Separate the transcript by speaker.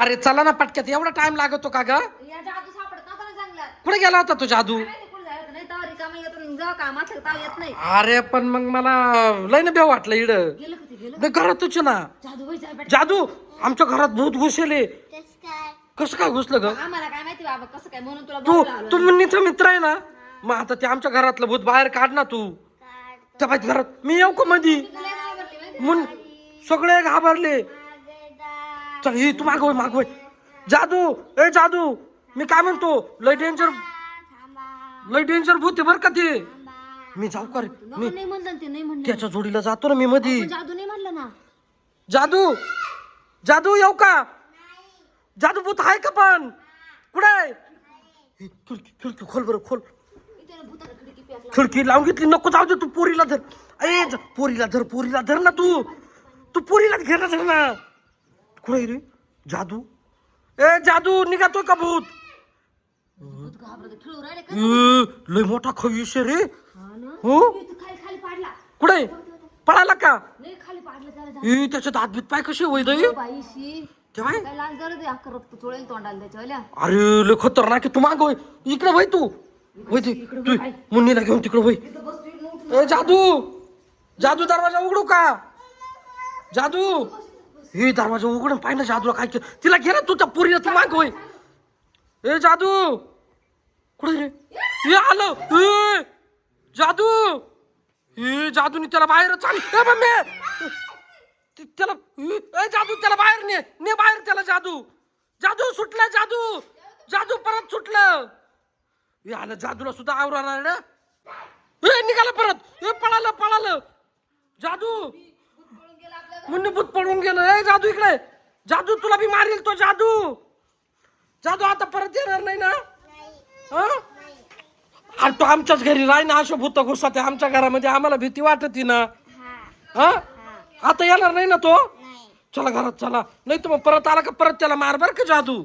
Speaker 1: अरे चला ना पटक्यात, एवढा टाइम लागतो का ग?
Speaker 2: या जादू सापडत नव्हता ना जंगलात.
Speaker 1: कुठे गेला होता तो जादू?
Speaker 2: काय माहिती कुठं जायचं नाही, तवा रिकामा येतो आणि जेव्हा काम असेल तेव्हा येत नाही.
Speaker 1: अरे पण मग मला लय ना बेव वाटलं इड.
Speaker 2: गेलं का ते गेलं?
Speaker 1: नाही घरात तुझ ना
Speaker 2: जादू व्हायचा बेटा.
Speaker 1: जादू. आमच्या घरात भूत घुसले. कसं काय घुसलं ग?
Speaker 2: आम्हाला काय माहिती बाबा कसं काय, म्हणून तुला
Speaker 1: तू
Speaker 2: बोलावलं आलो.
Speaker 1: तू मुन्नीचा मित्र आहे ना, मग आता ते आमच्या घरातलं भूत बाहेर काढ ना तू. त्या बाई घरात मी येऊ का मधी?
Speaker 2: तुला लय घाबरली माहिती?
Speaker 1: मुन सगळे घाबरले. चल ही तू मागवय मागवय. जादू ए जादू, मी काय म्हणतो, लय डेंजर भूत आहे बर का ते. मी जाऊ का रे? मी
Speaker 2: नाही म्हणलं ना ते, नाही म्हणलं.
Speaker 1: त्याच्या जोडीला जातो ना मी मधी.
Speaker 2: पण जादू नाही म्हणलं ना.
Speaker 1: जादू जादू येऊ का? जादू भूत आहे का पण? कुठे? खिडकी खिडकी खोल बरं खोल.
Speaker 2: इथे ना भूताला खिडकी पेटला.
Speaker 1: खिडकी लावून घेतली. नको जाऊ दे, तू पोरीला धर. अरे पोरीला धर ना तू. तू पोरीला घेर ना. कुठे रे जादू? ए जादू, निघातोय का भूत?
Speaker 2: भूत घाबरत खेळू राहिले का?
Speaker 1: लय मोठा खवीश रे.
Speaker 2: हा ना.
Speaker 1: हो
Speaker 2: तू खाली खाली पाडला.
Speaker 1: कुठे पळाला का?
Speaker 2: नाही खाली पाडलं त्याला जादू.
Speaker 1: त्याचे दात बीत पाय कसे वैद?
Speaker 2: बाईशी
Speaker 1: तेव्हा
Speaker 2: काय लाल जरा दे, अख्खा रक्त चोळेल तोंडाला त्याच्यावाल्या.
Speaker 1: अरे लय खतरनाक आहे. तू माग होय, इकडे वय तू. वय तू मुन्नीला घेऊन तिकडे वय.
Speaker 2: इथं बस तू, इथं
Speaker 1: ए जादू दरवाजा उघडू का? जादू हे दरवाजा उघडून पाहिजे ना. जादूला काय केलं? तिला घे ना तुझ्या पुरीला. तू माग होय. ए जादू कुठे रे? हे आलं. ए जादू. हे जादूने त्याला बाहेर चाल. ए मम्मी त्याला. ए जादू त्याला बाहेर ने बाहेर त्याला. जादू सुटलं. जादू परत सुटलं. हे आलं. जादूला सुद्धा आवरणार ना. ए निघाला परत. ए पळालं जादू. मुन्नी भूत पळून गेलं. ए जादू इकडे. जादू तुला बी मारील तो. जादू आता परत येणार नाही ना? अरे तो आमच्याच घरी राही ना. अशा भूत घुसत आमच्या घरामध्ये, आम्हाला भीती वाटती ना. हा आता येणार नाही ना तो? चला घरात चला, नाही तर मग परत आला का परत त्याला मार बर का जादू.